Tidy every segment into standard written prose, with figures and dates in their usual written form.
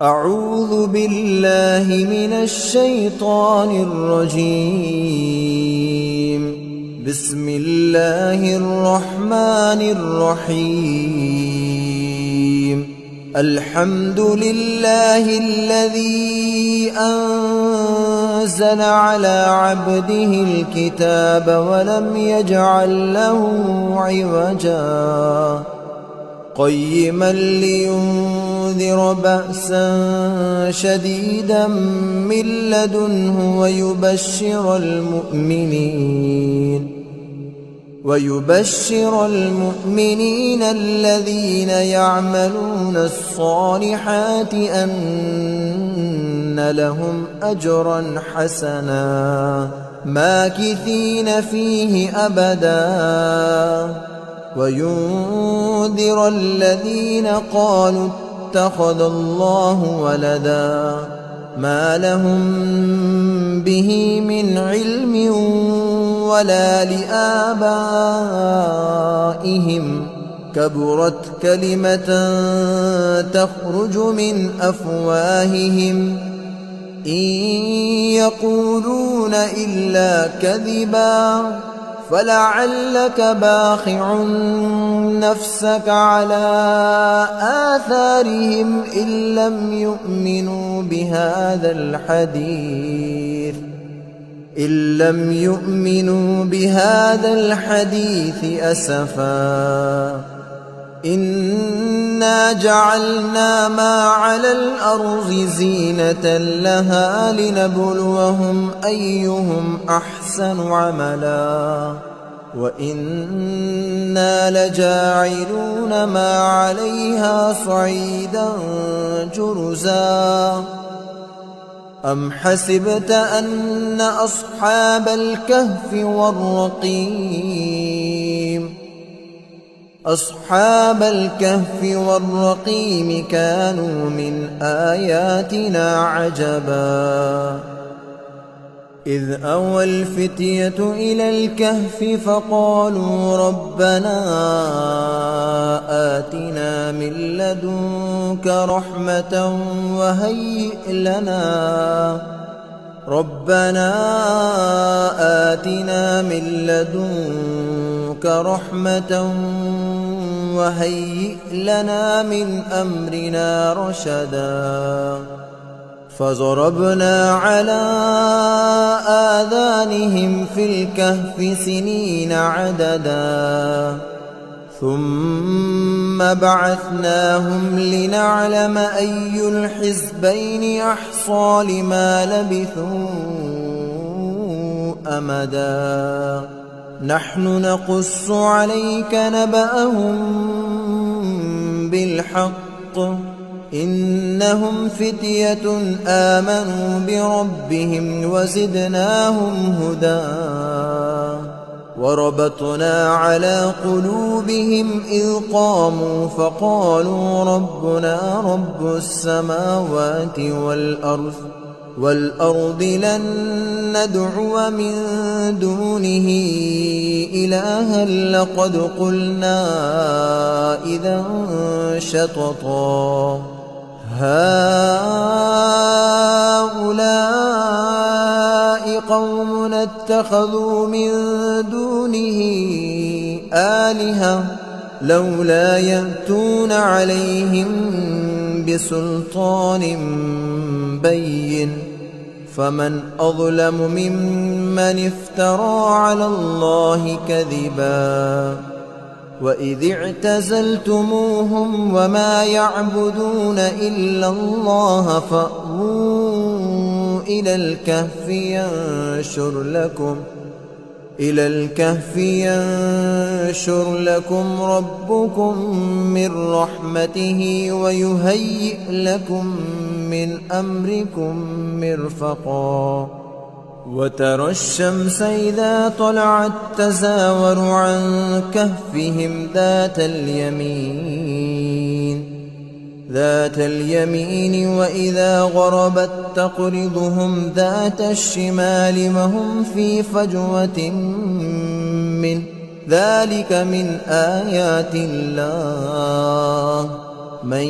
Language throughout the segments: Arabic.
أعوذ بالله من الشيطان الرجيم. بسم الله الرحمن الرحيم. الحمد لله الذي أنزل على عبده الكتاب ولم يجعل له عوجا قيما لينذر بأسا شديدا من لدنه ويبشر المؤمنين الذين يعملون الصالحات أن لهم أجرا حسنا ماكثين فيه أبدا وينذر الذين قالوا اتخذ الله ولدا ما لهم به من علم ولا لآبائهم كبرت كلمة تخرج من أفواههم إن يقولون إلا كذبا فلعلك باخع نفسك على آثارهم إن لم يؤمنوا بهذا الحديث أسفا إنا جعلنا ما على الأرض زينة لها لنبلوهم أيهم أحسن عملا وإنا لجاعلون ما عليها صعيدا جرزا أم حسبت أن أصحاب الكهف والرقيم كانوا من آياتنا عجبا إذ أوى الفتية إلى الكهف فقالوا ربنا آتنا من لدنك رحمة وهيئ لنا من أمرنا رشدا فضربنا على آذانهم في الكهف سنين عددا ثم بعثناهم لنعلم أي الحزبين أحصى لما لبثوا أمدا نحن نقص عليك نبأهم بالحق إنهم فتية آمنوا بربهم وزدناهم هدى وربطنا على قلوبهم إذ قاموا فقالوا ربنا رب السماوات والأرض لن ندعو من دونه إلها لقد قلنا إذا شططا هؤلاء قوم اتخذوا من دونه آلهة لولا يأتون عليهم بسلطان بين فمن أظلم ممن افترى على الله كذبا وإذ اعتزلتموهم وما يعبدون إلا الله فأووا إلى الكهف ينشر لكم ربكم من رحمته ويهيئ لكم من أمركم مرفقا وترى الشمس إذا طلعت تزاور عن كهفهم ذات اليمين وإذا غربت تقرضهم ذات الشمال وهم في فجوة منه ذلك من آيات الله من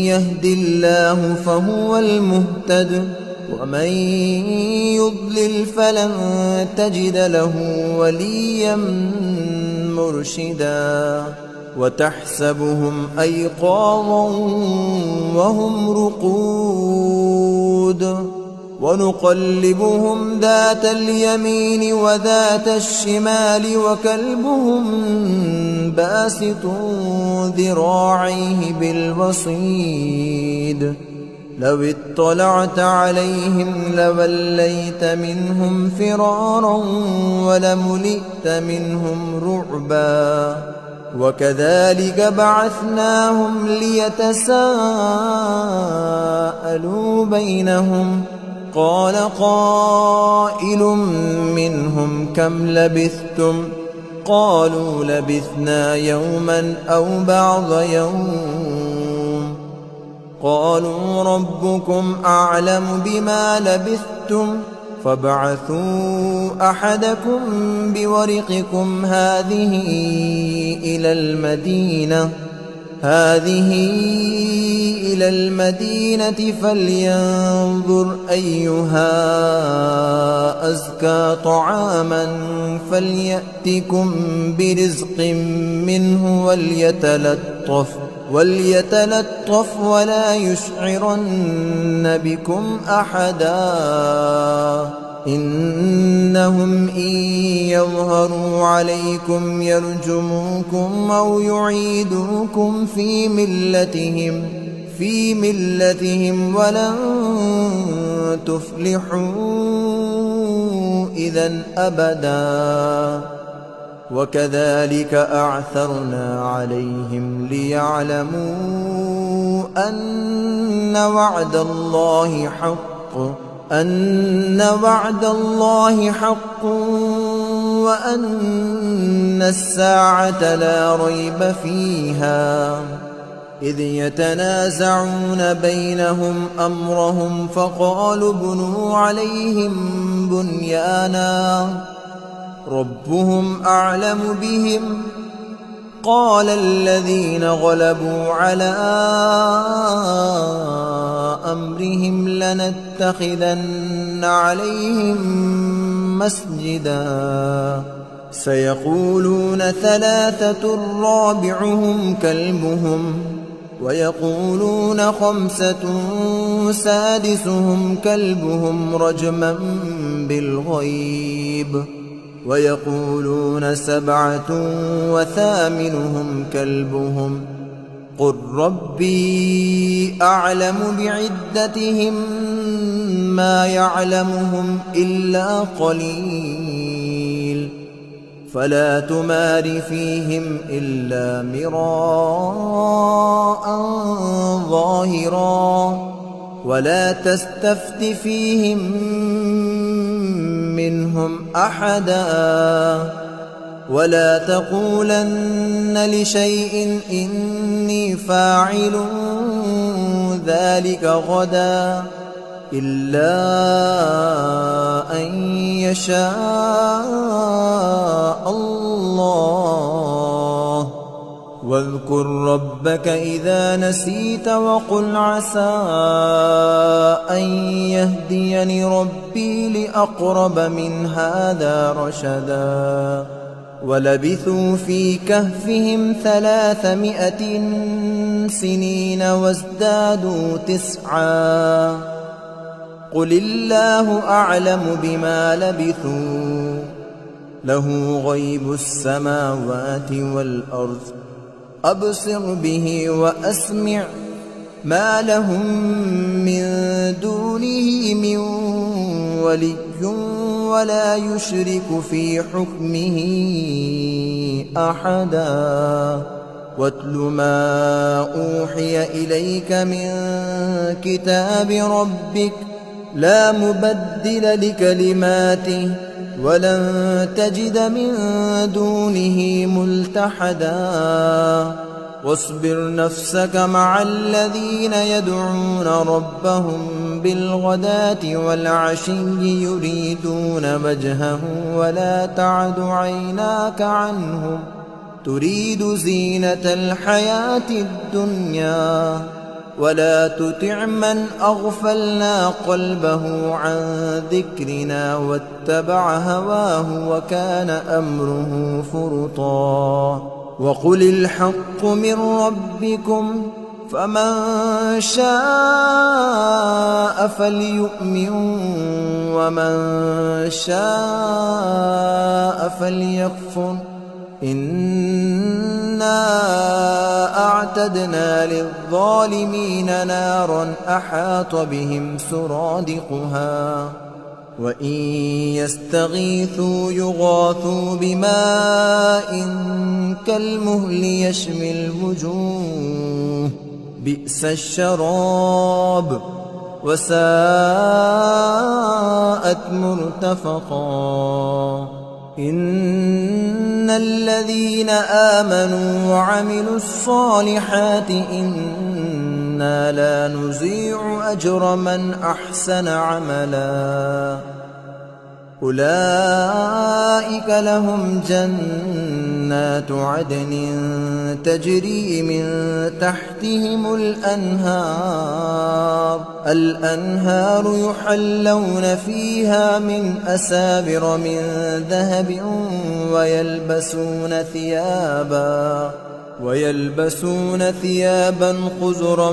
يهد الله فهو المهتد ومن يضلل فلن تجد له وليا مرشدا وتحسبهم أيقاظا وهم رقود ونقلبهم ذات اليمين وذات الشمال وكلبهم باسط ذراعيه بالوصيد لو اطلعت عليهم لوليت منهم فرارا ولملئت منهم رعبا وكذلك بعثناهم ليتساءلوا بينهم قال قائل منهم كم لبثتم قالوا لبثنا يوما أو بعض يوم قالوا ربكم أعلم بما لبثتم فابعثوا أحدكم بورقكم هذه إلى المدينة فلينظر أيها أزكى طعاما فليأتكم برزق منه وليتلطف ولا يشعرن بكم أحدا إنهم إن يظهروا عليكم يرجموكم أو يعيدوكم في ملتهم ولن تفلحوا إذا أبدا وكذلك أعثرنا عليهم ليعلموا أن وعد الله حق وأن الساعة لا ريب فيها إذ يتنازعون بينهم أمرهم فقالوا ابنوا عليهم بنيانا ربهم أعلم بهم قال الذين غلبوا على أمرهم لنتخذن عليهم مسجدا سيقولون ثلاثة رابعهم كلبهم ويقولون خمسة سادسهم كلبهم رجما بالغيب ويقولون سبعة وثامنهم كلبهم قل ربي أعلم بعدتهم ما يعلمهم إلا قليل فلا تمار فيهم إلا مراء ظاهرا ولا تستفت فيهم منهم أحدا ولا تقولن لشيء إني فاعل ذلك غدا إلا أن يشاء الله واذكر ربك إذا نسيت وقل عسى أن يهديني ربي لأقرب من هذا رشدا ولبثوا في كهفهم 300 سنين وازدادوا 9 قل الله أعلم بما لبثوا له غيب السماوات والأرض أبصر به وأسمع ما لهم من دونه من ولي ولا يشرك في حكمه أحدا واتل ما أوحي إليك من كتاب ربك لا مبدل لكلماته ولن تجد من دونه ملتحدا واصبر نفسك مع الذين يدعون ربهم بالغداة والعشي يريدون وجهه ولا تعد عيناك عنهم تريد زينة الحياة الدنيا ولا تطع من أغفلنا قلبه عن ذكرنا واتبع هواه وكان أمره فرطا وقل الحق من ربكم فمن شاء فليؤمن ومن شاء فليكفر إنا أعتدنا للظالمين نارا أحاط بهم سرادقها وإن يستغيثوا يغاثوا بماء كالمهل يشوي الوجوه بئس الشراب وساءت مرتفقا إن الذين آمنوا وعملوا الصالحات إنا لا نضيع أجر من أحسن عملا أولئك لهم جنات عدن تجري من تحتهم الأنهار يحلون فيها من أسابر من ذهب ويلبسون ثيابا خضرا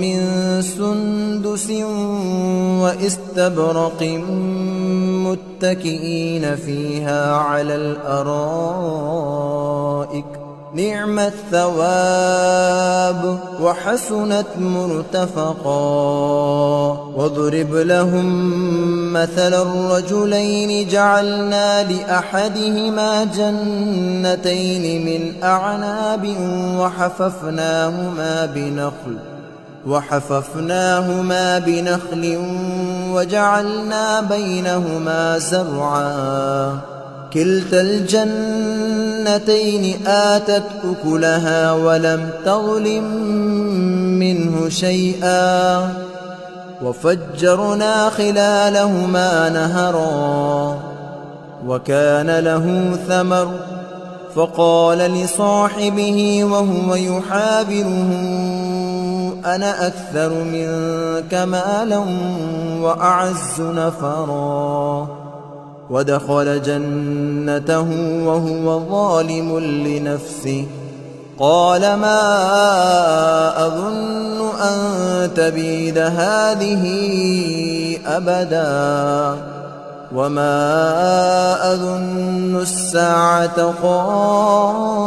من سندس واستبرق متكئين فيها على الأرائك نعم الثواب وحسنت مرتفقا واضرب لهم مثل الرجلين جعلنا لأحدهما جنتين من أعناب وحففناهما بنخل وجعلنا بينهما زرعا كلتا الجنتين آتت أكلها ولم تظلم منه شيئا وفجرنا خلالهما نهرا وكان له ثمر فقال لصاحبه وهو يحاوره أنا أكثر منك مالا وأعز نفرا ودخل جنته وهو ظالم لنفسه قال ما أظن أن تبيد هذه أبدا وما أظن الساعة قائمة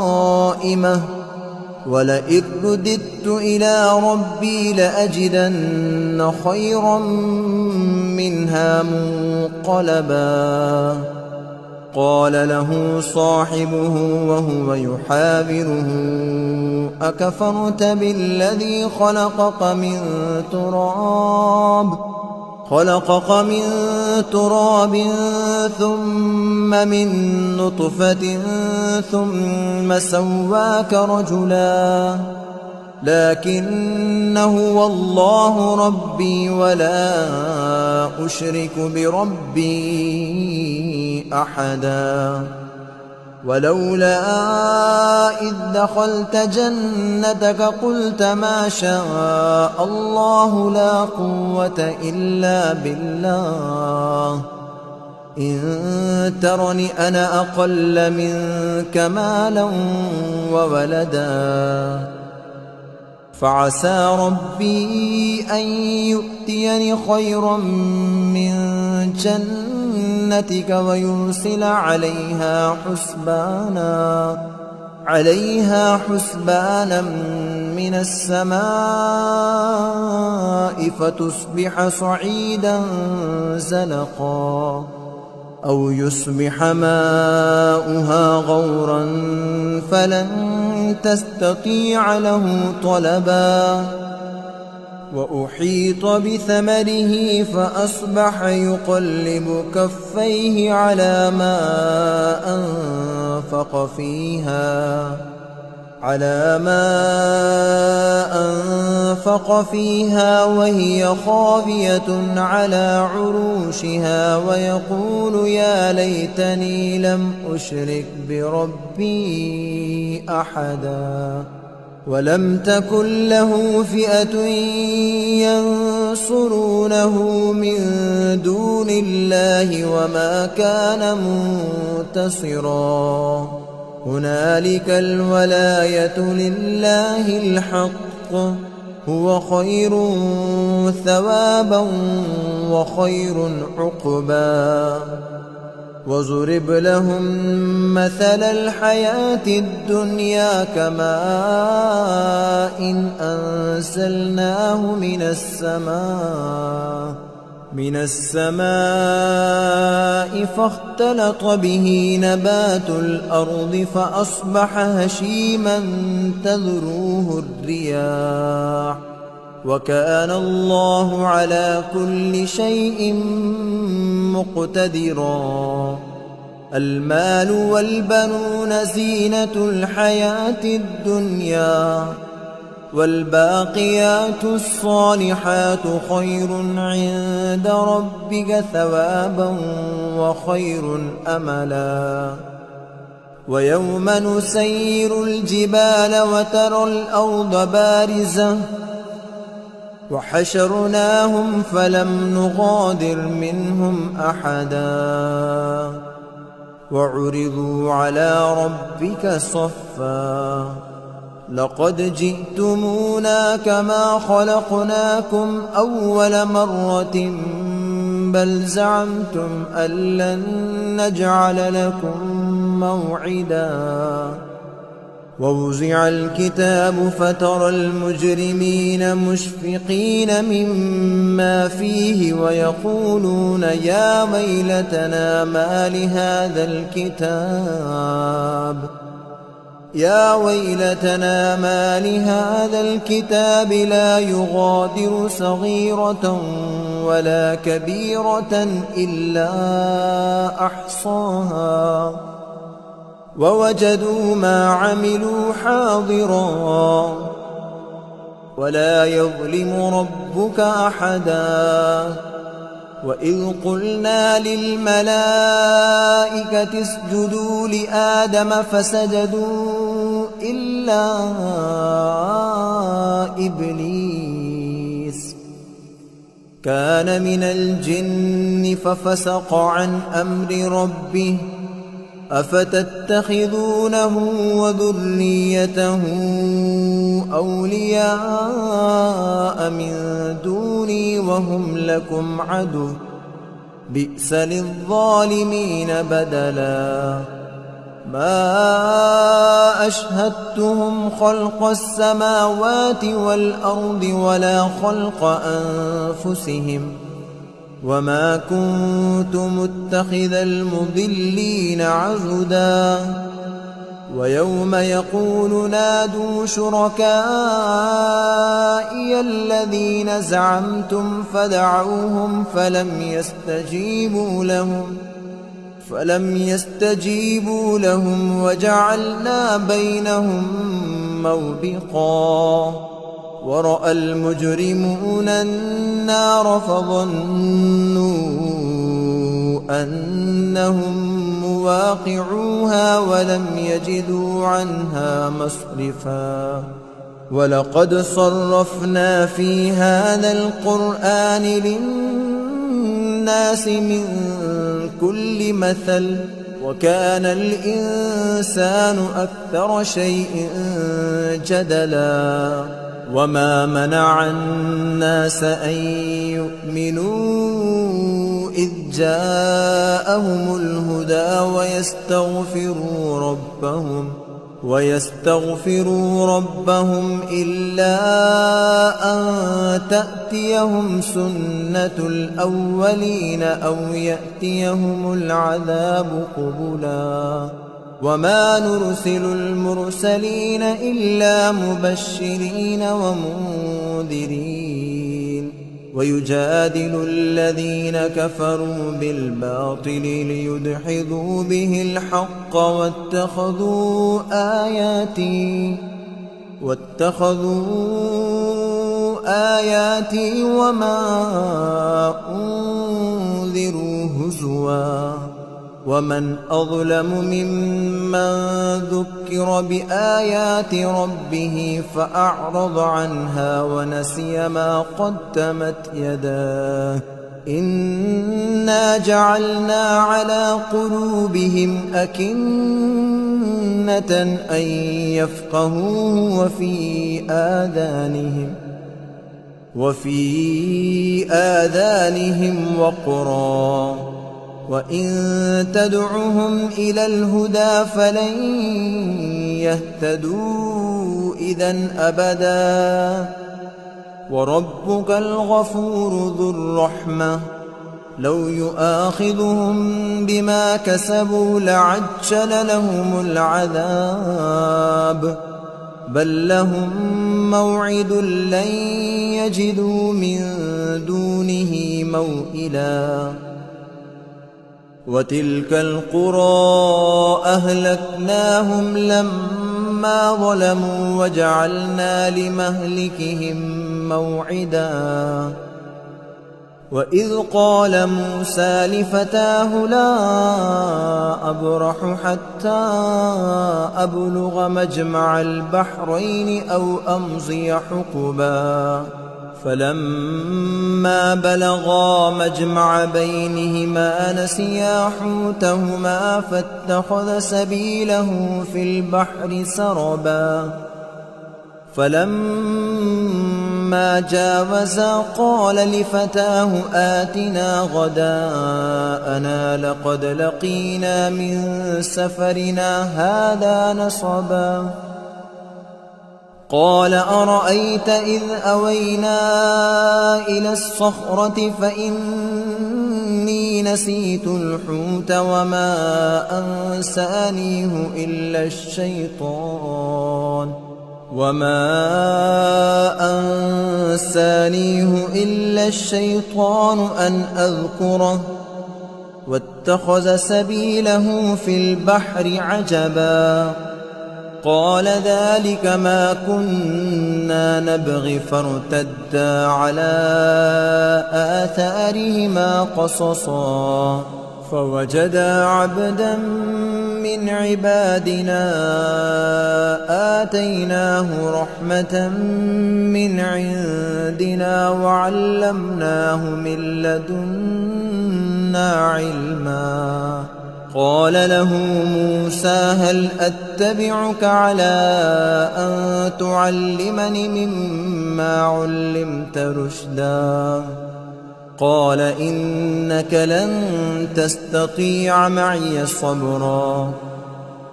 ولئن رددت إلى ربي لأجدن خيرا منها منقلبا قال له صاحبه وهو يحاوره أكفرت بالذي خلقك من تراب ثم من نطفة ثم سواك رجلا لكن هو الله ربي ولا أشرك بربي أحدا ولولا إذ دخلت جنتك قلت ما شاء الله لا قوة إلا بالله إن ترني أنا أقل منك مالا وولدا فعسى ربي أن يؤتيني خيرا من جنتك ويرسل عليها حسبانا من السماء فتصبح صعيدا زلقا أو يصبح ماؤها غورا فلن تستطيع له طلبا وأحيط بثمره فأصبح يقلب كفيه على ما أنفق فيها على ما أنفق فيها وهي خاوية على عروشها ويقول يا ليتني لم أشرك بربي أحدا ولم تكن له فئة ينصرونه من دون الله وما كان منتصرا هنالك الولاية لله الحق هو خير ثوابا وخير عقبا وضرب لهم مثل الحياة الدنيا كماء إن أنزلناه من السماء فاختلط به نبات الأرض فأصبح هشيما تذروه الرياح وكان الله على كل شيء مقتدرا المال والبنون زينة الحياة الدنيا والباقيات الصالحات خير عند ربك ثوابا وخير أملا ويوم نسير الجبال وترى الأرض بارزة وحشرناهم فلم نغادر منهم أحدا وعرضوا على ربك صفا لقد جئتمونا كما خلقناكم أول مرة بل زعمتم أن لن نجعل لكم موعدا ووزع الكتاب فترى المجرمين مشفقين مما فيه ويقولون يا ويلتنا ما لهذا الكتاب لا يغادر صغيرة ولا كبيرة إلا أحصاها ووجدوا ما عملوا حاضرا ولا يظلم ربك أحدا وإذ قلنا للملائكة اسجدوا لآدم فسجدوا إلا إبليس كان من الجن ففسق عن أمر ربه أفتتخذونه وذريته أولياء من دوني وهم لكم عدو بئس للظالمين بدلا ما أشهدتهم خلق السماوات والأرض ولا خلق أنفسهم وما كنت متخذ المضلين عضدا ويوم يقول نادوا شركائي الذين زعمتم فدعوهم فلم يستجيبوا لهم وجعلنا بينهم موبقا ورأى المجرمون النار فظنوا أنهم مواقعوها ولم يجدوا عنها مصرفا ولقد صرفنا في هذا القرآن للناس من كل مثل وكان الإنسان أكثر شيء جدلا وما منع الناس أن يؤمنوا إذ جاءهم الهدى ويستغفروا ربهم إلا أن تأتيهم سنة الأولين أو يأتيهم العذاب قبلا وما نرسل المرسلين إلا مبشرين ومنذرين ويجادل الذين كفروا بالباطل ليدحضوا به الحق واتخذوا آياتي واتخذوا آياتي وما أنذروا هزوا ومن أظلم ممن ذكر بآيات ربه فأعرض عنها ونسي ما قدمت يداه إنا جعلنا على قلوبهم أكنة أن يفقهوه وفي آذانهم وقرا وإن تدعهم إلى الهدى فلن يهتدوا إذن أبدا وربك الغفور ذو الرحمة لو يؤاخذهم بما كسبوا لعجل لهم العذاب بل لهم موعد لن يجدوا من دونه موئلا وتلك القرى أهلكناهم لما ظلموا وجعلنا لمهلكهم موعدا وإذ قال موسى لفتاه لا أبرح حتى أبلغ مجمع البحرين أو أمضي حقبا فلما بلغا مجمع بينهما نسيا حوتهما فاتخذ سبيله في البحر سربا فلما جاوزا قال لفتاه آتنا غداءنا لقد لقينا من سفرنا هذا نصبا قال أرأيت إذ أوينا إلى الصخرة فإني نسيت الحوت وما أنسانيه إلا الشيطان أن أذكره واتخذ سبيله في البحر عجبا قال ذلك ما كنا نبغي فارتدا على آثارهما قصصا فوجدا عبدا من عبادنا آتيناه رحمة من عندنا وعلمناه من لدنا علما قال له موسى هل أتبعك على أن تعلمني مما علمت رشدا قال إنك لن تستطيع معي صبرا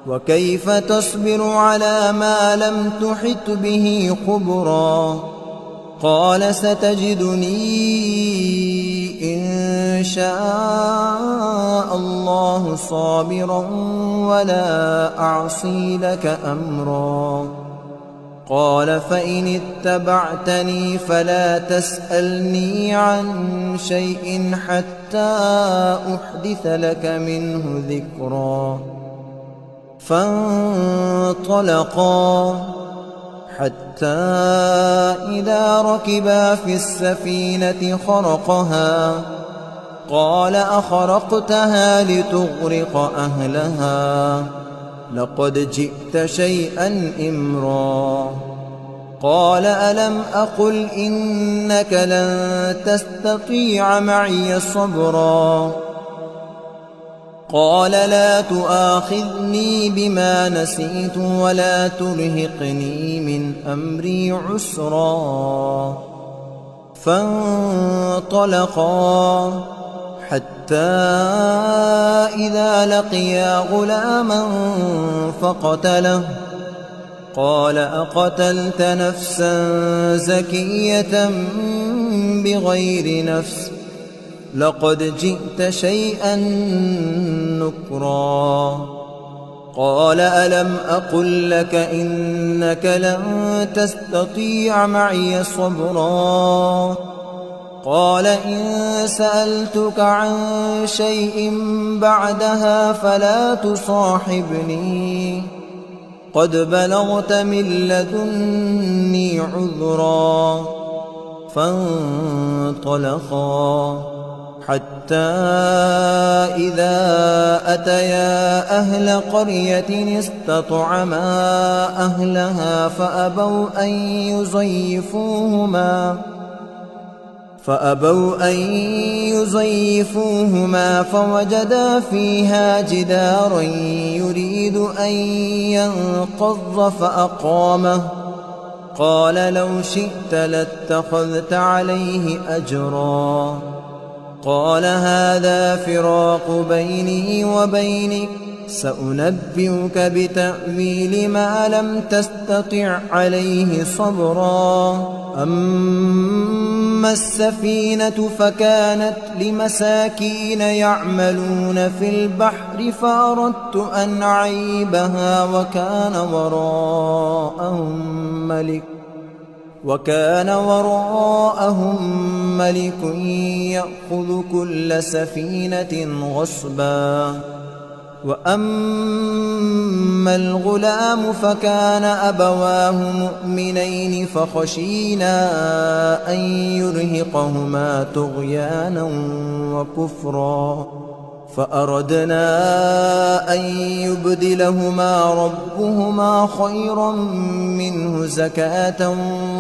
وكيف تصبر على ما لم تحط به خبرا قال ستجدني إن شاء الله صابرا ولا أعصي لك أمرا قال فإن اتبعتني فلا تسألني عن شيء حتى أحدث لك منه ذكرا فانطلقا حتى إذا ركبا في السفينة خرقها قال أخرقتها لتغرق أهلها لقد جئت شيئا إمرا قال ألم أقل إنك لن تستطيع معي صبرا قال لا تؤاخذني بما نسيت ولا ترهقني من أمري عسرا فانطلقا حتى إذا لقيا غلاما فقتله قال أقتلت نفسا زكية بغير نفس لقد جئت شيئا نكرا قال ألم أقل لك إنك لن تستطيع معي صبرا قال إن سألتك عن شيء بعدها فلا تصاحبني قد بلغت من لدني عذرا. فانطلقا حتى إذا أتيا أهل قرية استطعما أهلها فأبوا أن يضيفوهما فوجدا فيها جدارا يريد أن ينقض فأقامه. قال لو شئت لاتخذت عليه أجرا. قال هذا فراق بيني وبينك، سأنبئك بتأويل ما لم تستطع عليه صبرا. أما السفينة فكانت لمساكين يعملون في البحر فأردت أن أعيبها وكان وراءهم ملك يأخذ كل سفينة غصبا. وأما الغلام فكان أبواه مؤمنين فخشينا أن يرهقهما طغيانا وكفرا، فأردنا أن يبدلهما ربهما خيرا منه زكاة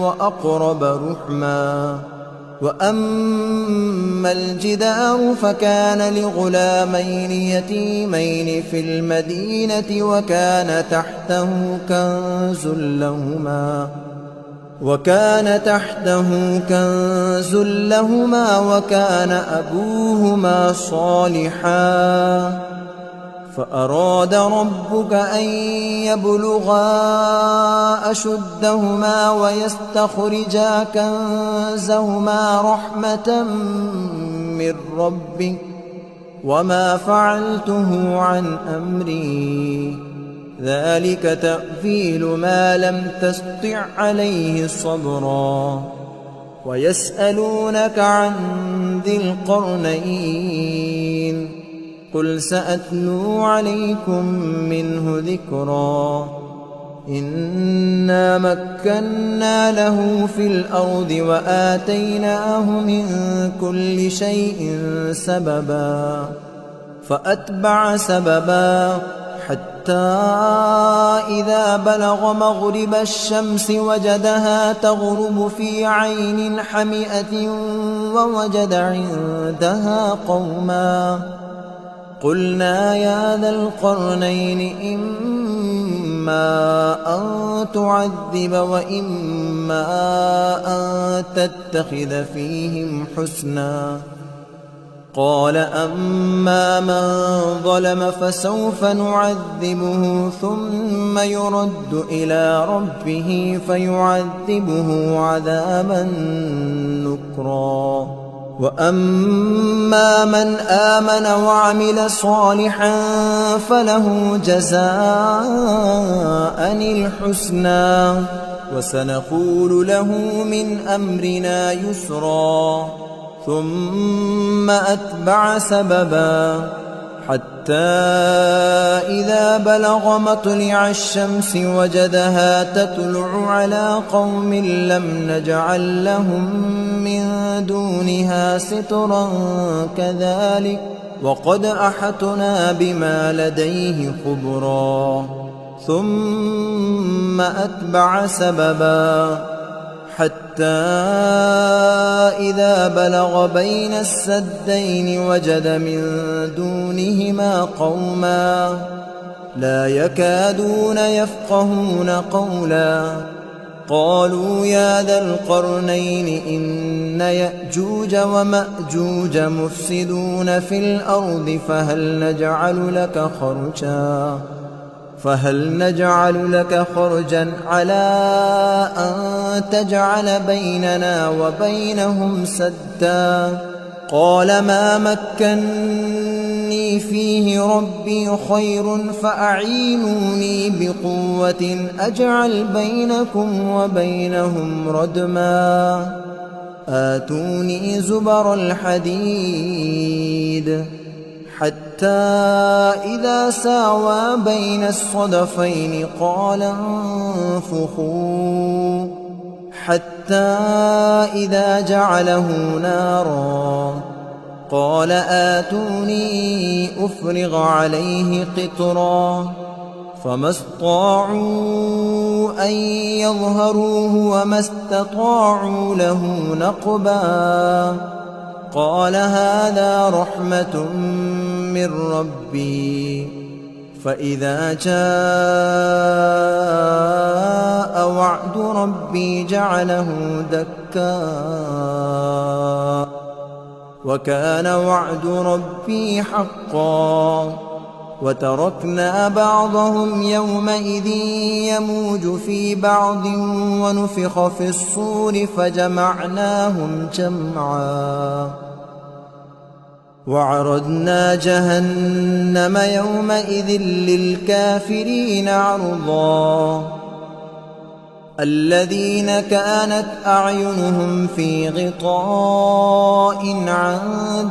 وأقرب رحما. وأما الجدار فكان لغلامين يتيمين في المدينة وكان تحته كنز لهما وكان أبوهما صالحا. فأراد ربك أن يبلغا أشدهما ويستخرجا كنزهما رحمة من ربك وما فعلته عن أمري، ذلك تأويل ما لم تسطع عليه صبرا. ويسألونك عن ذي القرنين، قل سأتلو عليكم منه ذكرا. إنا مكنا له في الأرض وآتيناه من كل شيء سببا. فأتبع سببا حتى إذا بلغ مغرب الشمس وجدها تغرب في عين حمئة ووجد عندها قوما. قلنا يا ذا القرنين إما أن تعذب وإما أن تتخذ فيهم حسنا. قال أما من ظلم فسوف نعذبه ثم يرد إلى ربه فيعذبه عذابا نكرا. وأما من آمن وعمل صالحا فله جزاء الحسنى وسنقول له من أمرنا يسرا. ثم أتبع سببا حتى إذا بلغ مطلع الشمس وجدها تطلع على قوم لم نجعل لهم من دونها سترا كذلك وقد أحطنا بما لديه خبرا. ثم أتبع سببا حتى إذا بلغ بين السدين وجد من دونهما قوما لا يكادون يفقهون قولا. قالوا يا ذا القرنين إن يأجوج ومأجوج مفسدون في الأرض فهل نجعل لك خرجا على أن تجعل بيننا وبينهم سدا. قال ما مكني فيه ربي خير فأعينوني بقوة أجعل بينكم وبينهم ردما. آتوني زبر الحديد حتى إذا ساوى بين الصدفين قال انفخوا حتى إذا جعله نارا قال آتوني أفرغ عليه قطرا فما استطاعوا أن يظهروه وما استطاعوا له نقبا قال هذا رحمة من ربي فإذا جاء وعد ربي جعله دكا وكان وعد ربي حقا وتركنا بعضهم يومئذ يموج في بعض ونفخ في الصور فجمعناهم جمعا وعرضنا جهنم يومئذ للكافرين عرضا الذين كانت أعينهم في غطاء عن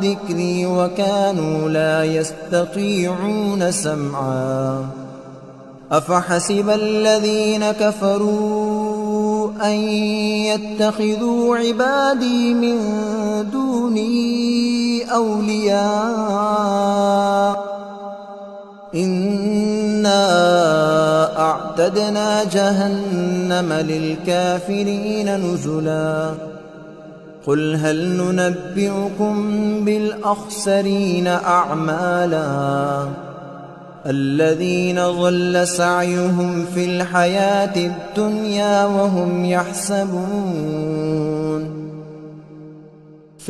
ذكري وكانوا لا يستطيعون سمعا أفحسب الذين كفروا أن يتخذوا عبادي من دوني أولياء إنا أعتدنا جهنم للكافرين نزلا قل هل ننبئكم بالأخسرين أعمالا الذين ضل سعيهم في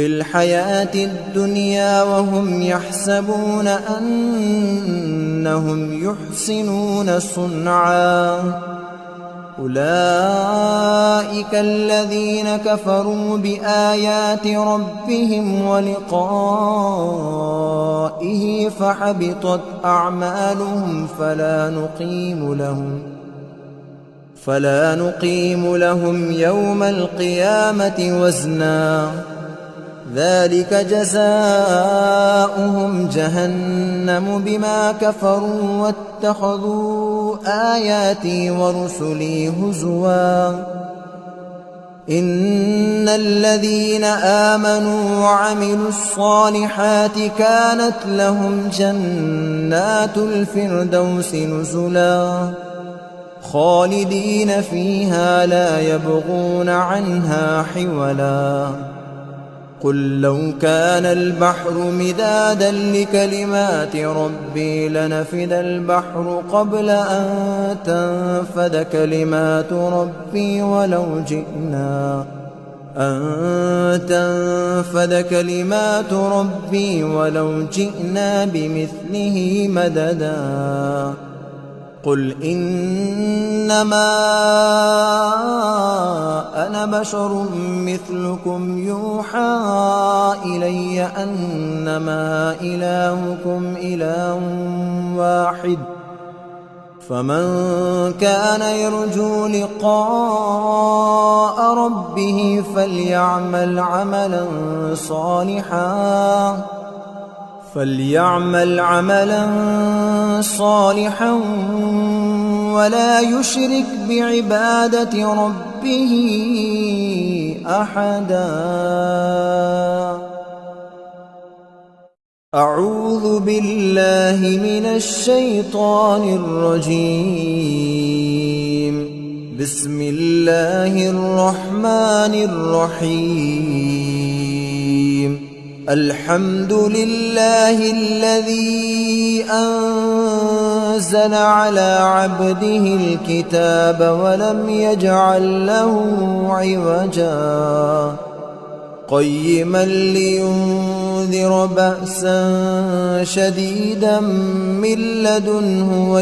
الحياة الدنيا وهم يحسبون أنهم يحسنون صنعا أولئك الذين كفروا بآيات ربهم ولقائه فحبطت أعمالهم فلا نقيم لهم يوم القيامة وزنا ذلك جزاؤهم جهنم بما كفروا واتخذوا آياتي ورسلي هزوا إن الذين آمنوا وعملوا الصالحات كانت لهم جنات الفردوس نزلا خالدين فيها لا يبغون عنها حولا قل لو كان البحر مدادا لكلمات ربي لنفد البحر قبل أن تنفد كلمات ربي ولو جئنا بمثله مددا قل إنما أنا بشر مثلكم يوحى إلي أنما إلهكم إله واحد فمن كان يرجو لقاء ربه فليعمل عملا صالحا ولا يشرك بعبادة ربه أحدا أعوذ بالله من الشيطان الرجيم بسم الله الرحمن الرحيم الحمد لله الذي أنزل على عبده الكتاب ولم يجعل له عوجا قيما لينذر بأسا شديدا من لدنه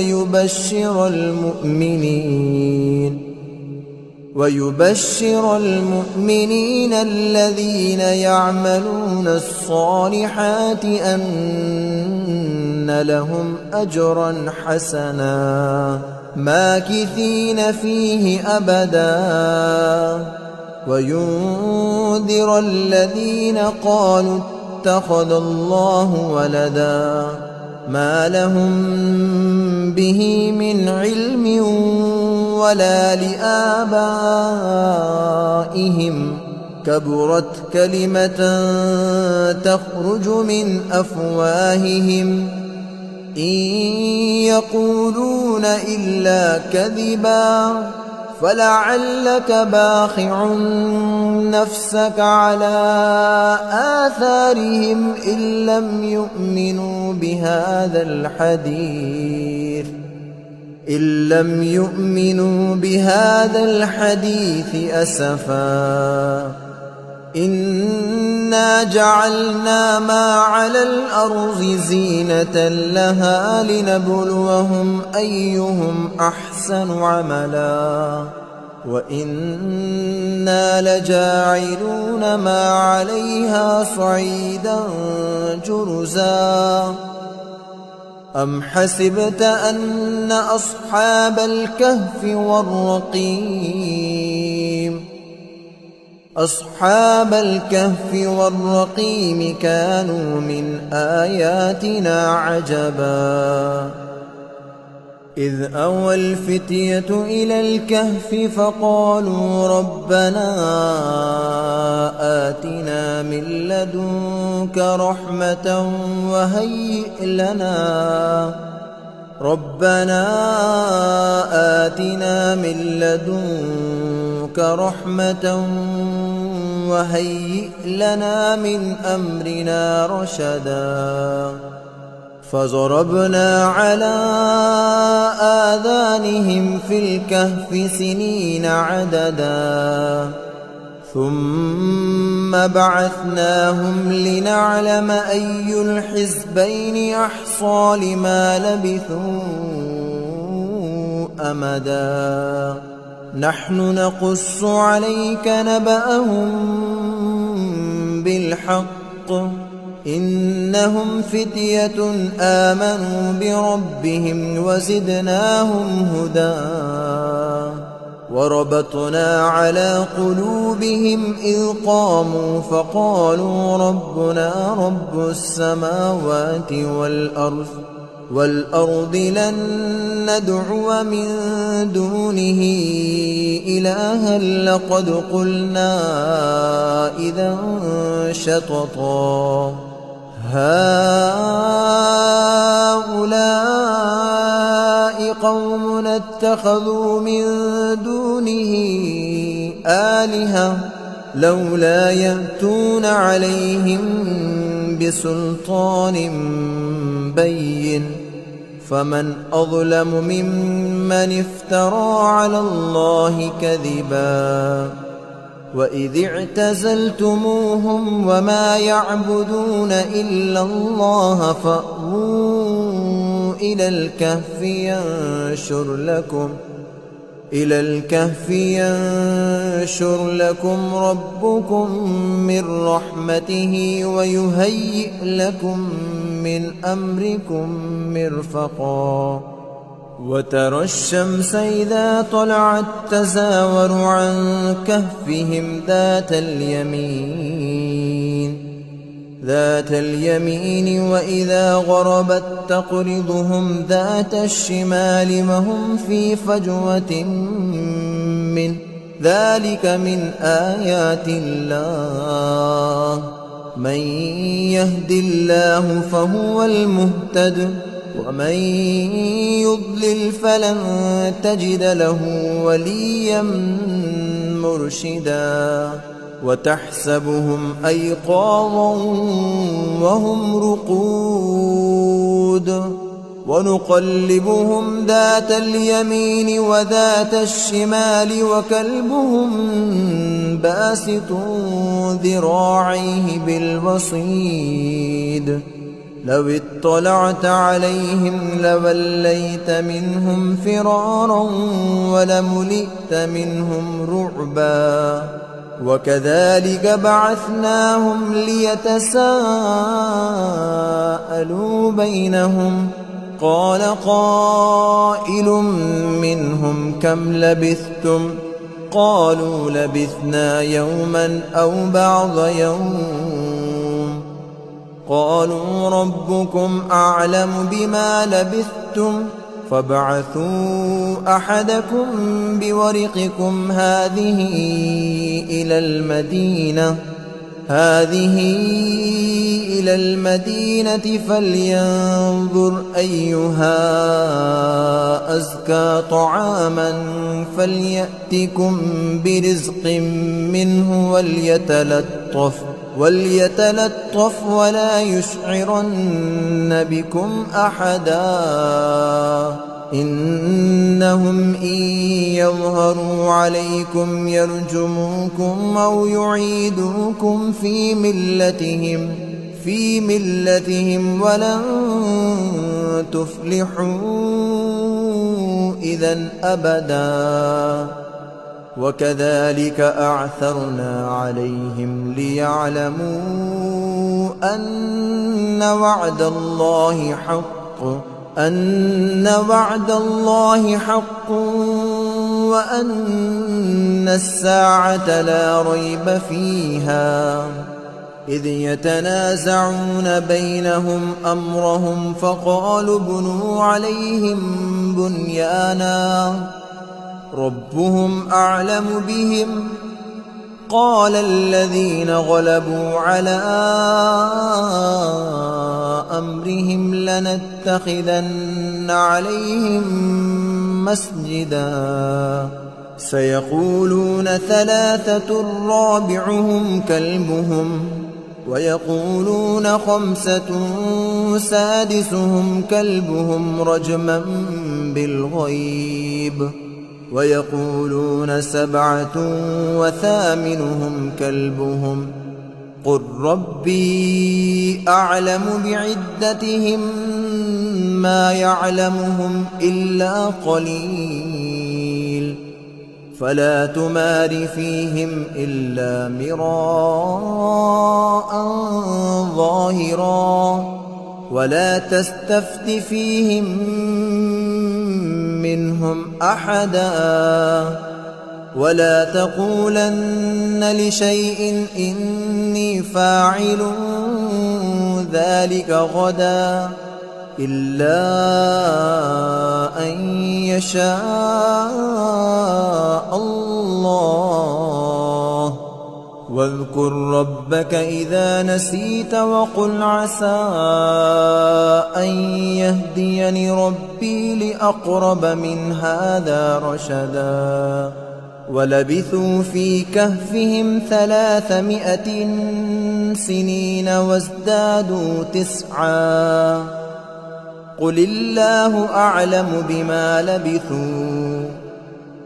ويبشر المؤمنين الذين يعملون الصالحات أن لهم أجرا حسنا ماكثين فيه أبدا وينذر الذين قالوا اتخذ الله ولدا ما لهم به من علم ولا لآبائهم كبرت كلمة تخرج من أفواههم إن يقولون إلا كذبا فلعلك باخع نفسك على آثارهم إن لم يؤمنوا بهذا الحديث أسفا إنا جعلنا ما على الأرض زينة لها لنبلوهم أيهم أحسن عملا وإنا لجاعلون ما عليها صعيدا جرزا أم حسبت أن أصحاب الكهف والرقيم كانوا من آياتنا عجبا إذ أوى الفتية إلى الكهف فقالوا ربنا آتنا من لدنك رحمة وهيئ لنا من أمرنا رشدا فضربنا على آذانهم في الكهف سنين عددا ثم بعثناهم لنعلم أي الحزبين أحصى لما لبثوا أمدا نحن نقص عليك نبأهم بالحق إنهم فتية آمنوا بربهم وزدناهم هدى وربطنا على قلوبهم إذ قاموا فقالوا ربنا رب السماوات والأرض لن ندعو من دونه إلها لقد قلنا إذا شططا هؤلاء قوم اتخذوا من دونه آلهة لولا يأتون عليهم بسلطان بين فمن أظلم ممن افترى على الله كذبا وإذ اعتزلتموهم وما يعبدون إلا الله فأووا إلى الكهف ينشر لكم ربكم من رحمته ويهيئ لكم من أمركم مرفقا وترى الشمس إذا طلعت تزاور عن كهفهم ذات اليمين وإذا غربت تقرضهم ذات الشمال وهم في فجوة منه ذلك من آيات الله من يهد الله فهو المهتد ومن يضلل فلن تجد له وليا مرشدا وتحسبهم أيقاظا وهم رقود ونقلبهم ذات اليمين وذات الشمال وكلبهم باسط ذراعيه بالوصيد لو اطلعت عليهم لوليت منهم فرارا ولملئت منهم رعبا وكذلك بعثناهم ليتساءلوا بينهم قال قائل منهم كم لبثتم قالوا لبثنا يوما أو بعض يوم قالوا ربكم أعلم بما لبثتم فابعثوا أحدكم بورقكم هذه إلى المدينة فلينظر أيها أزكى طعاما فليأتكم برزق منه وليتلطف ولا يشعرن بكم أحدا إنهم إن يظهروا عليكم يرجموكم أو يعيدوكم في ملتهم ولن تفلحوا إذا أبدا وكذلك أعثرنا عليهم ليعلموا أن وعد الله حق وأن الساعة لا ريب فيها إذ يتنازعون بينهم أمرهم فقالوا ابنوا عليهم بنيانا ربهم أعلم بهم قال الذين غلبوا على أمرهم لنتخذن عليهم مسجدا سيقولون ثلاثة رابعهم كلبهم ويقولون خمسة سادسهم كلبهم رجما بالغيب ويقولون سبعة وثامنهم كلبهم قل ربي أعلم بعدتهم ما يعلمهم إلا قليل فلا تمار فيهم إلا مراء ظاهرا ولا تستفت فيهم منهم أحدا ولا تقولن لشيء إني فاعل ذلك غدا إلا أن يشاء الله واذكر ربك إذا نسيت وقل عسى أن يهديني ربي لأقرب من هذا رشدا ولبثوا في كهفهم 300 سنين وازدادوا 9 قل الله أعلم بما لبثوا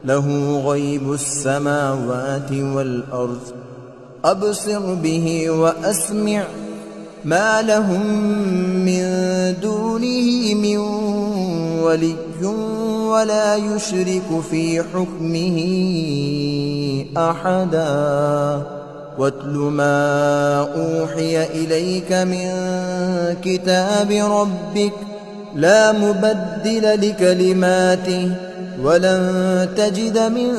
له غيب السماوات والأرض أبصر به وأسمع ما لهم من دونه من ولي ولا يشرك في حكمه أحدا واتل ما أوحي إليك من كتاب ربك لا مبدل لكلماته ولن تجد من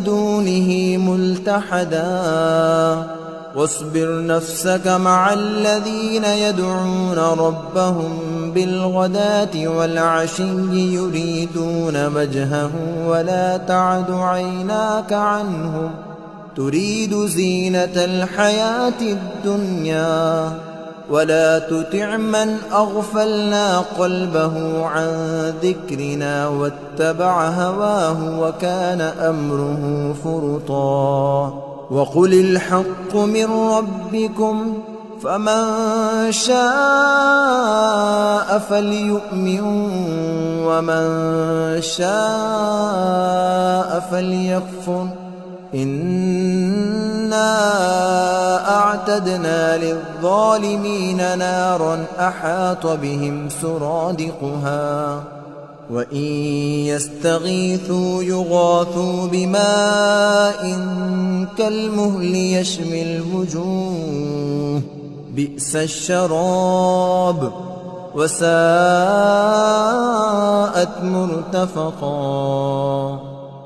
دونه ملتحدا واصبر نفسك مع الذين يدعون ربهم بالغداة والعشي يريدون وجهه ولا تعد عيناك عنهم تريد زينة الحياة الدنيا ولا تطع من أغفلنا قلبه عن ذكرنا واتبع هواه وكان أمره فرطا وقل الحق من ربكم فمن شاء فليؤمن ومن شاء فليكفر إنا أعتدنا للظالمين نارا أحاط بهم سرادقها وإن يستغيثوا يغاثوا بماء كالمهل يشوي الوجوه بئس الشراب وساءت مرتفقا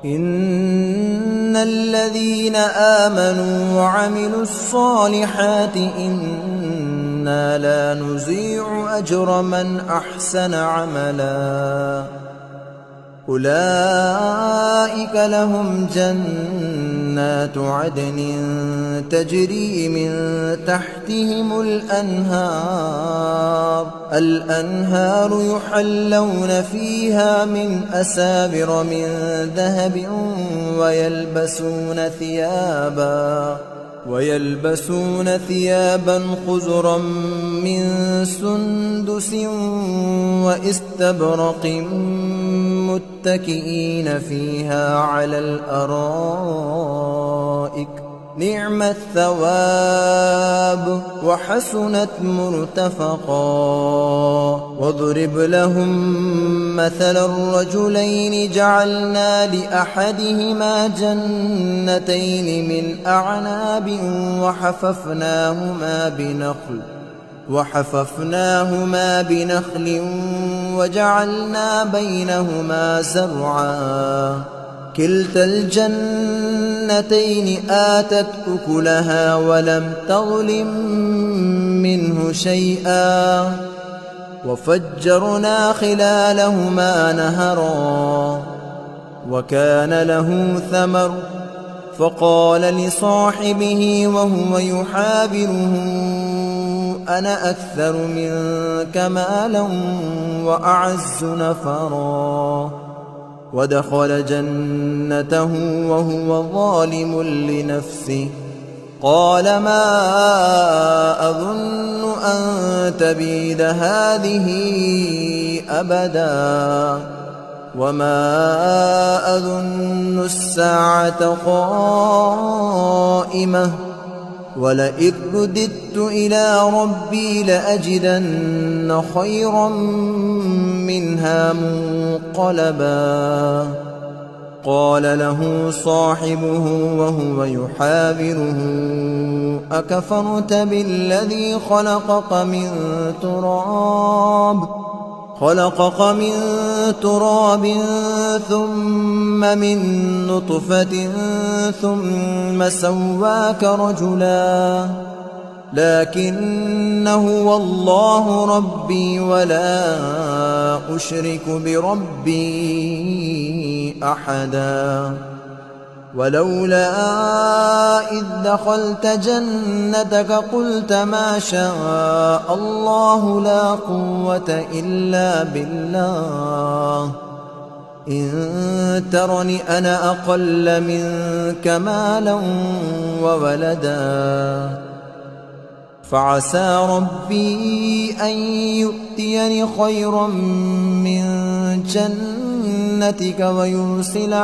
إن الذين آمنوا وعملوا الصالحات إن إنا لا نضيع أجر من أحسن عملا أولئك لهم جنات عدن تجري من تحتهم الأنهار يحلون فيها من أساور من ذهب ويلبسون ثيابا خضرا من سندس واستبرق متكئين فيها على الأرائك نعم الثواب وحسنت مرتفقا واضرب لهم مثل الرجلين جعلنا لأحدهما جنتين من أعناب وحففناهما بنخل وجعلنا بينهما زرعا كلتا الجنتين آتت أكلها ولم تظلم منه شيئا وفجرنا خلالهما نهرا وكان له ثمر فقال لصاحبه وهو يحاوره أنا أكثر منك مالا وأعز نفرا ودخل جنته وهو ظالم لنفسه قال ما أظن أن تبيد هذه أبدا وما أظن الساعة قائمة ولئن رددت إلى ربي لأجدن خيرا منها منقلبا قال له صاحبه وهو يحاوره أكفرت بالذي خلقك من تراب ثم من نطفة ثم سواك رجلا لكن هو الله ربي ولا أشرك بربي أحدا ولولا إذ دخلت جنتك قلت ما شاء الله لا قوة إلا بالله إن ترني أنا أقل منك مالا وولدا فعسى ربي أن يؤتيني خيرا من جنتك ويرسل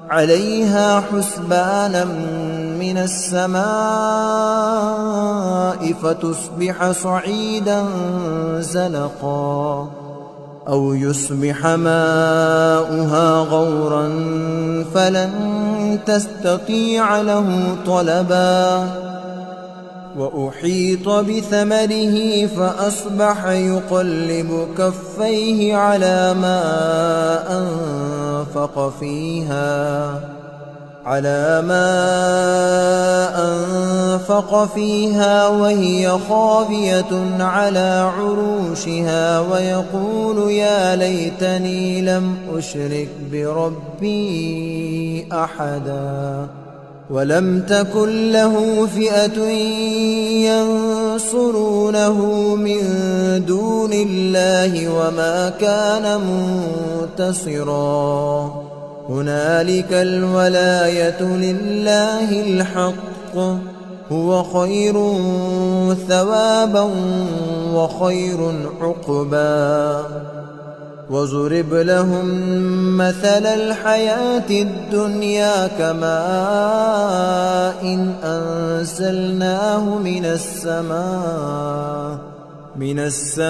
عليها حسبانا من السماء فتصبح صعيدا زلقا أو يصبح ماؤها غورا فلن تستطيع له طلبا وأحيط بثمره فأصبح يقلب كفيه على ما أنفق فيها وهي خاوية على عروشها ويقول يا ليتني لم أشرك بربي أحدا ولم تكن له فئة ينصرونه من دون الله وما كان منتصرا هنالك الولاية لله الحق هو خير ثوابا وخير عقبا وضرب لهم مثل الحياة الدنيا كماء أنزلناه من السماء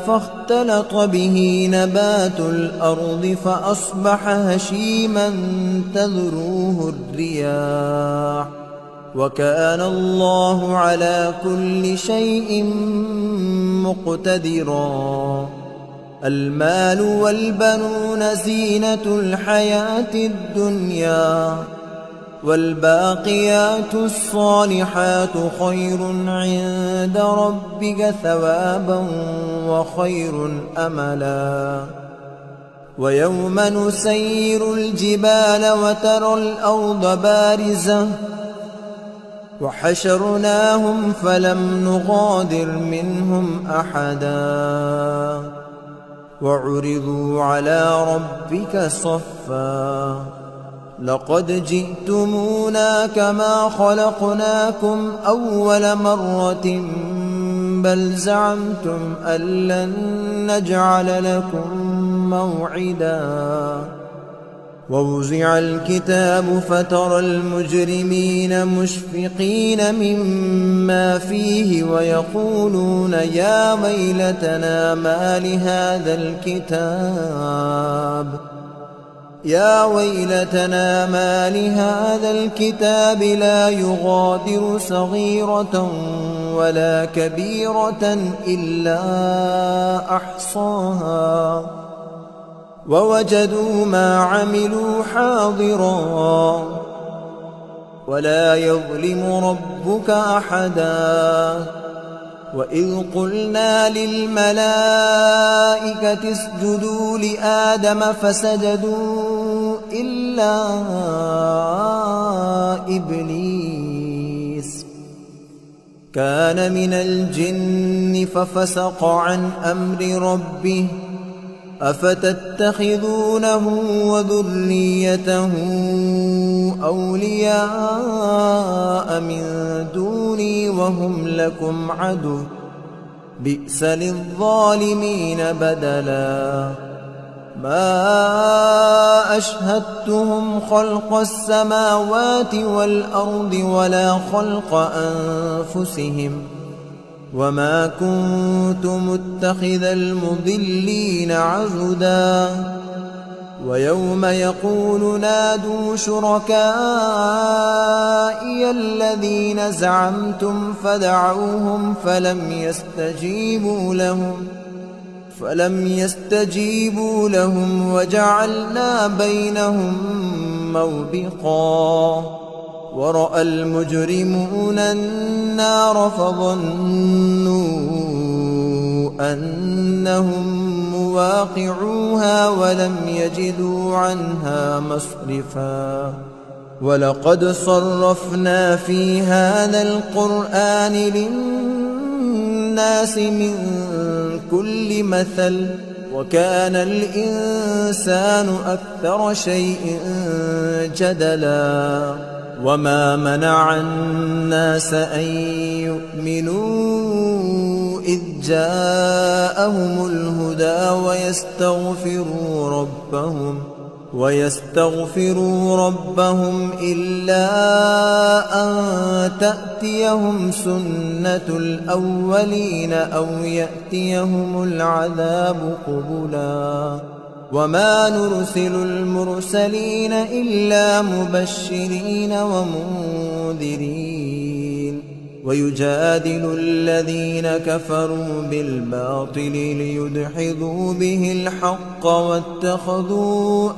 فاختلط به نبات الأرض فأصبح هشيما تذروه الرياح وكان الله على كل شيء مقتدرا المال والبنون زينة الحياة الدنيا والباقيات الصالحات خير عند ربك ثوابا وخير أملا. ويوم نسير الجبال وترى الأرض بارزة وحشرناهم فلم نغادر منهم أحدا وعرضوا على ربك صفا لقد جئتمونا كما خلقناكم أول مرة بل زعمتم أن لن نجعل لكم موعدا. ووزع الكتاب فترى المجرمين مشفقين مما فيه ويقولون يا ويلتنا ما لهذا الكتاب لا يغادر صغيرة ولا كبيرة إلا أحصاها ووجدوا ما عملوا حاضرا ولا يظلم ربك أحدا. وإذ قلنا للملائكة اسجدوا لآدم فسجدوا إلا إبليس كان من الجن ففسق عن أمر ربه أفتتخذونه وذريته أولياء من دوني وهم لكم عدو بئس للظالمين بدلا. ما أشهدتهم خلق السماوات والأرض ولا خلق أنفسهم وما كنت متخذ المضلين عضدا. ويوم يقول نادوا شركائي الذين زعمتم فدعوهم فلم يستجيبوا لهم وجعلنا بينهم موبقا. ورأى المجرمون النار فظنوا أنهم مواقعوها ولم يجدوا عنها مصرفا. ولقد صرفنا في هذا القرآن للناس من كل مثل وكان الإنسان أكثر شيء جدلا. وما منع الناس أن يؤمنوا إذ جاءهم الهدى ويستغفروا ربهم إلا أن تأتيهم سنة الأولين أو يأتيهم العذاب قبلا. وما نرسل المرسلين إلا مبشرين ومنذرين ويجادل الذين كفروا بالباطل ليدحضوا به الحق واتخذوا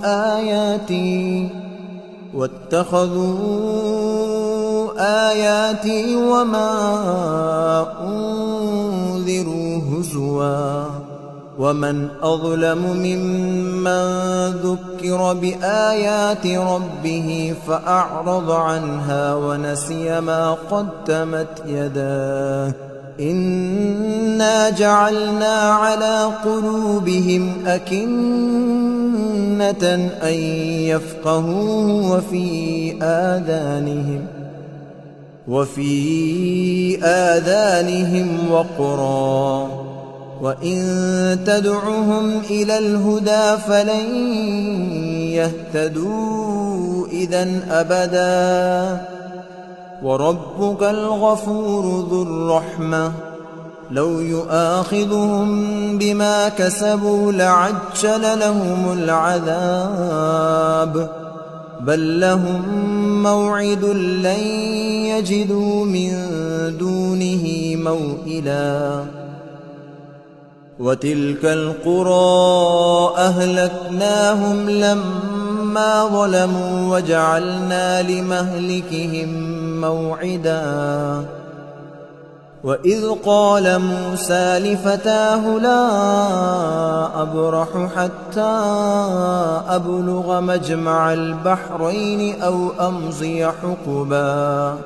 آياتي وما أنذروا هزوا. ومن أظلم ممن ذكر بآيات ربه فأعرض عنها ونسي ما قدمت يداه إنا جعلنا على قلوبهم أكنة أن يفقهوه وفي آذانهم وقرا وإن تدعهم إلى الهدى فلن يهتدوا إذن أبدا. وربك الغفور ذو الرحمة لو يؤاخذهم بما كسبوا لعجل لهم العذاب بل لهم موعد لن يجدوا من دونه موئلا. وتلك القرى أهلكناهم لما لما ظلموا وجعلنا لمهلكهم موعدا وإذ قال موسى لفتاه لا أبرح حتى أبلغ مجمع البحرين أو أمضي حقبا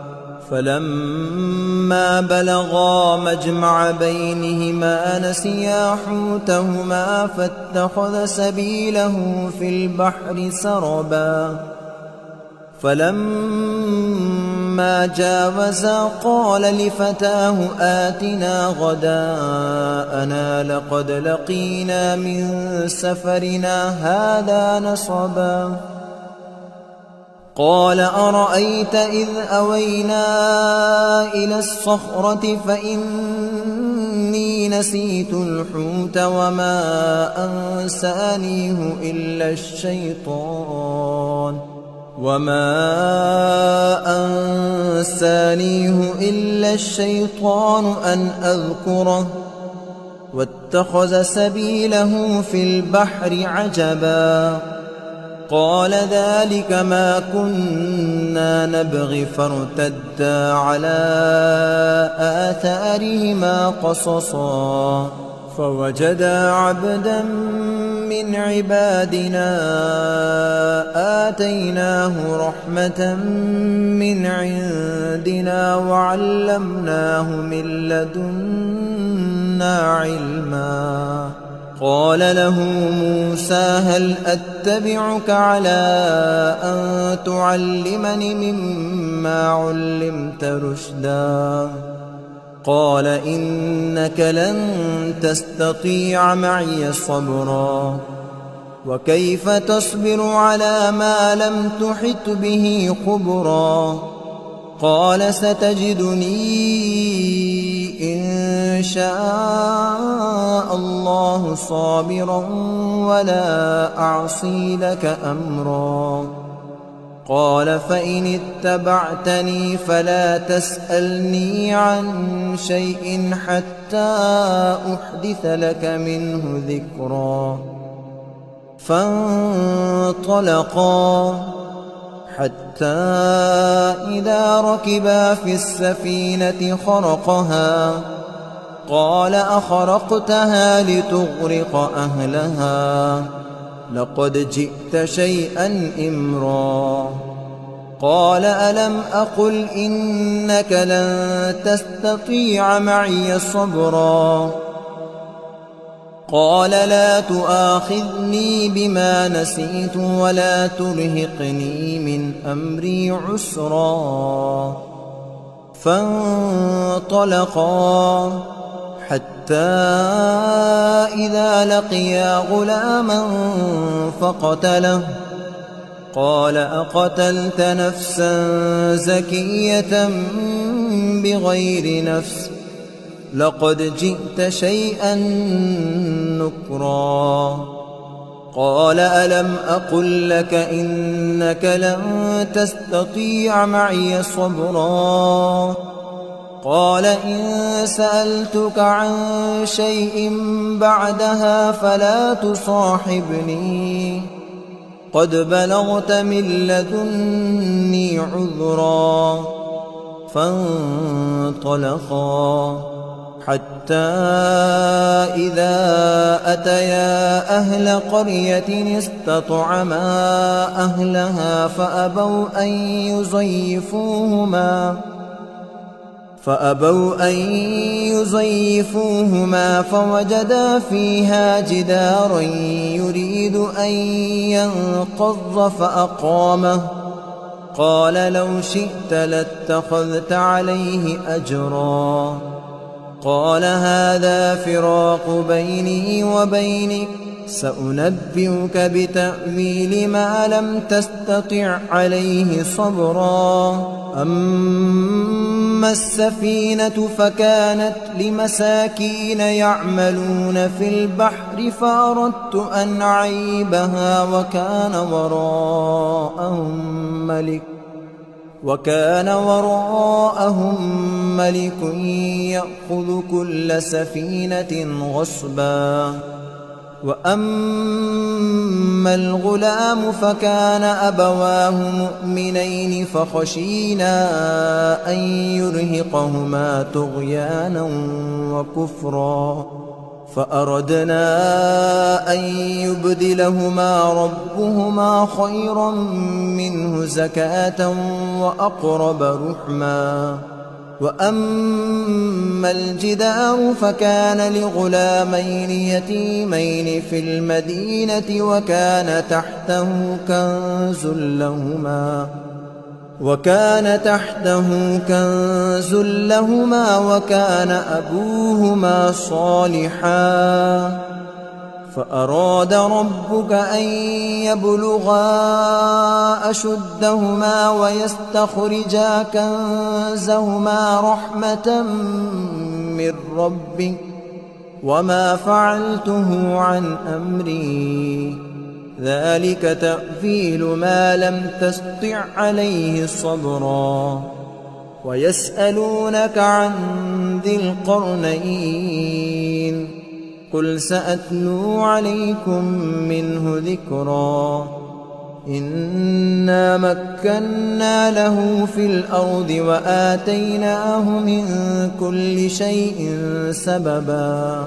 فلما بلغا مجمع بينهما نسيا حوتهما فاتخذ سبيله في البحر سربا فلما جاوزا قال لفتاه آتنا غداءنا لقد لقينا من سفرنا هذا نصبا قال أرأيت إذ أوينا إلى الصخرة فإني نسيت الحوت وما أنسانيه إلا الشيطان أن أذكره واتخذ سبيله في البحر عجبا قال ذلك ما كنا نبغي فارتدا على آثارهما قصصا فوجدا عبدا من عبادنا آتيناه رحمة من عندنا وعلمناه من لدنا علما قال له موسى هل أتبعك على أن تعلمني مما علمت رشدا قال إنك لن تستطيع معي صبرا وكيف تصبر على ما لم تحط به خبرا قال ستجدني إن شاء الله صابرا ولا أعصي لك أمرا قال فإن اتبعتني فلا تسألني عن شيء حتى أحدث لك منه ذكرا فانطلقا حتى إذا ركبا في السفينة خرقها قال أخرقتها لتغرق أهلها لقد جئت شيئا إمرا قال ألم أقل إنك لن تستطيع معي صبرا قال لا تؤاخذني بما نسيت ولا ترهقني من أمري عسرا فانطلقا حتى إذا لقيا غلاما فقتله قال أقتلت نفسا زكية بغير نفس لقد جئت شيئا نكرا قال ألم أقل لك إنك لن تستطيع معي صبرا قال إن سألتك عن شيء بعدها فلا تصاحبني قد بلغت من لدني عذرا فانطلقا حتى إذا أتيا أهل قرية استطعما أهلها فأبوا أن يضيفوهما فوجدا فيها جدارا يريد أن ينقض فأقامه قال لو شئت لاتخذت عليه أجرا قال هذا فراق بيني وبينك سأنبئك بتأويل ما لم تستطع عليه صبرا أما السفينة فكانت لمساكين يعملون في البحر فأردت أن أعيبها وكان وراءهم ملك يأخذ كل سفينة غصبا وأما الغلام فكان أبواه مؤمنين فخشينا أن يرهقهما طغيانا وكفرا فأردنا أن يبدلهما ربهما خيرا منه زكاة وأقرب رحما وأما الجدار فكان لغلامين يتيمين في المدينة وكان تحته كنز لهما وكان أبوهما صالحا فأراد ربك أن يبلغا أشدهما ويستخرجا كنزهما رحمة من ربك وما فعلته عن أمري ذلك تأويل ما لم تسطع عليه صبرا ويسألونك عن ذي القرنين قل سأتلو عليكم منه ذكرا إنا مكنا له في الأرض وآتيناه من كل شيء سببا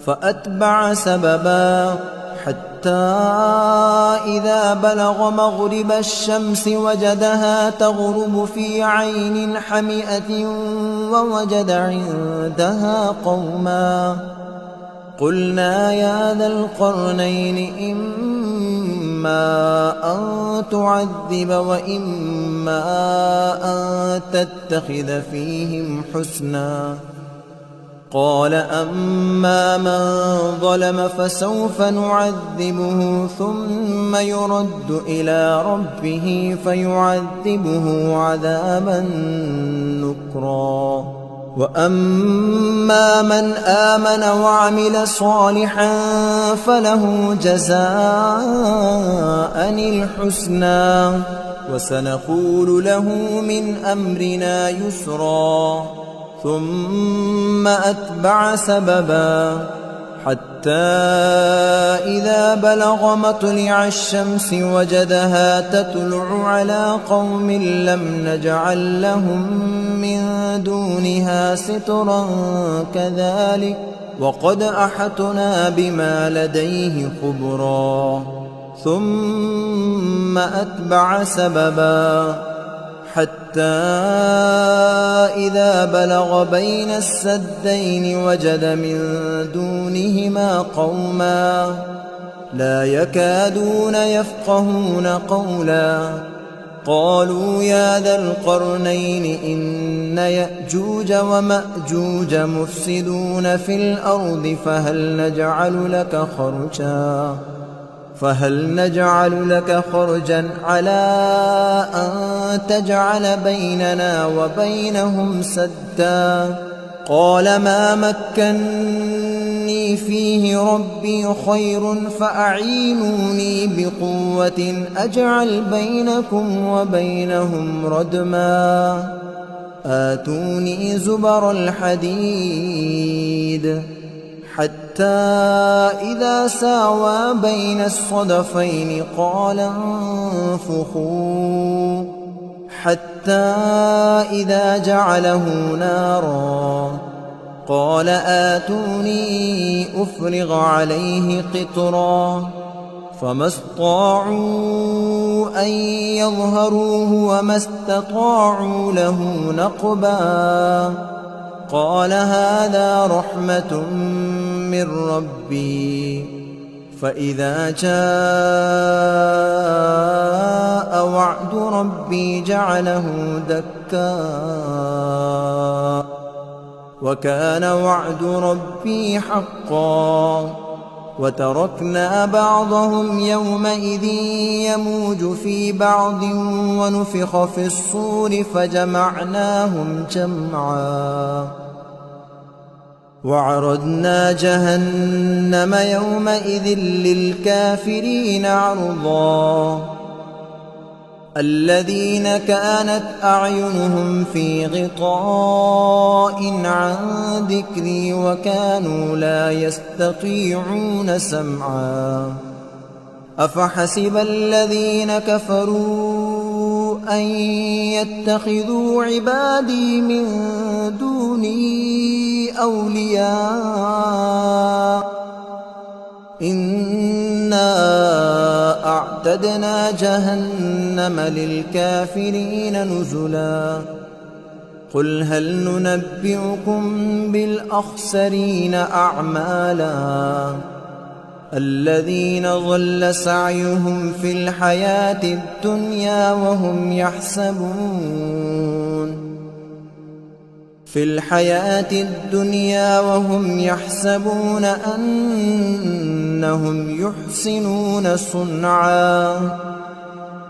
فأتبع سببا حتى إذا بلغ مغرب الشمس وجدها تغرب في عين حمئة ووجد عندها قوما قلنا يا ذا القرنين إما أن تعذب وإما أن تتخذ فيهم حسنا قال أما من ظلم فسوف نعذبه ثم يرد إلى ربه فيعذبه عذابا نكرا وأما من آمن وعمل صالحا فله جزاء الحسنى وسنقول له من أمرنا يسرا ثم أتبع سببا حتى إذا بلغ مطلع الشمس وجدها تطلع على قوم لم نجعل لهم من دونها سترا كذلك وقد أحطنا بما لديه خبرا ثم أتبع سببا حتى إذا بلغ بين السدين وجد من دونهما قوما لا يكادون يفقهون قولا قالوا يا ذا القرنين إن يأجوج ومأجوج مفسدون في الأرض فهل نجعل لك خرجا على أن تجعل بيننا وبينهم سدا قال ما مكني فيه ربي خير فأعينوني بقوة أجعل بينكم وبينهم ردما آتوني زبر الحديد حتى إذا ساوى بين الصدفين قال انفخوا حتى إذا جعله نارا قال آتوني أفرغ عليه قطرا فما استطاعوا أن يظهروه وما استطاعوا له نقبا قال هذا رحمة من ربي فإذا جاء وعد ربي جعله دكا وكان وعد ربي حقا وتركنا بعضهم يومئذ يموج في بعض ونفخ في الصور فجمعناهم جمعا وعرضنا جهنم يومئذ للكافرين عرضا الذين كانت أعينهم في غطاء عن ذكري وكانوا لا يستطيعون سمعا أفحسب الذين كفروا أن يتخذوا عبادي من دوني أولياء إنا أعتدنا جهنم للكافرين نزلا قل هل ننبئكم بالأخسرين أعمالا الذين ضل سعيهم في الحياة الدنيا وهم يحسبون أنهم يحسنون صنعا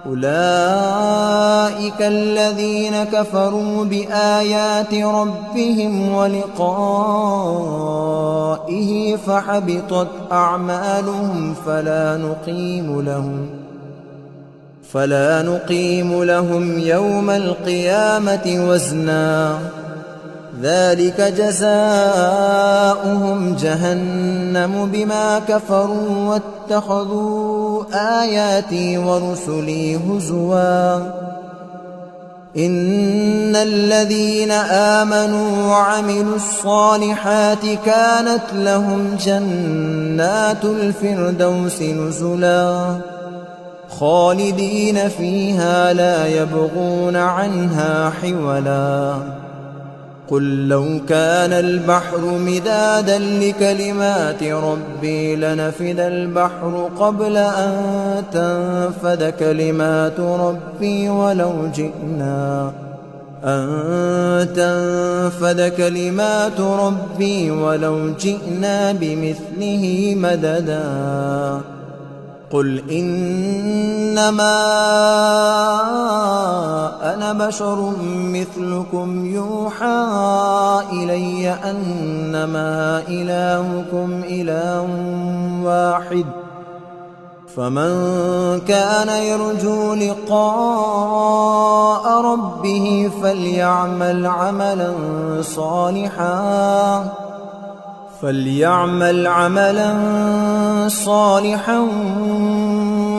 أولئك الذين كفروا بآيات ربهم ولقائه فحبطت أعمالهم فلا نقيم لهم يوم القيامة وزنا ذلك جزاؤهم جهنم بما كفروا واتخذوا آياتي ورسلي هزوا إن الذين آمنوا وعملوا الصالحات كانت لهم جنات الفردوس نزلا خالدين فيها لا يبغون عنها حولا قل لو كان البحر مدادا لكلمات ربي لنفد البحر قبل أن تنفد كلمات ربي ولو جئنا بمثله مددا قل إنما أنا بشر مثلكم يوحى إلي أنما إلهكم إله واحد فمن كان يرجو لقاء ربه فليعمل عملا صالحا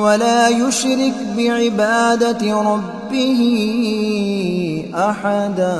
ولا يشرك بعبادة ربه أحدا.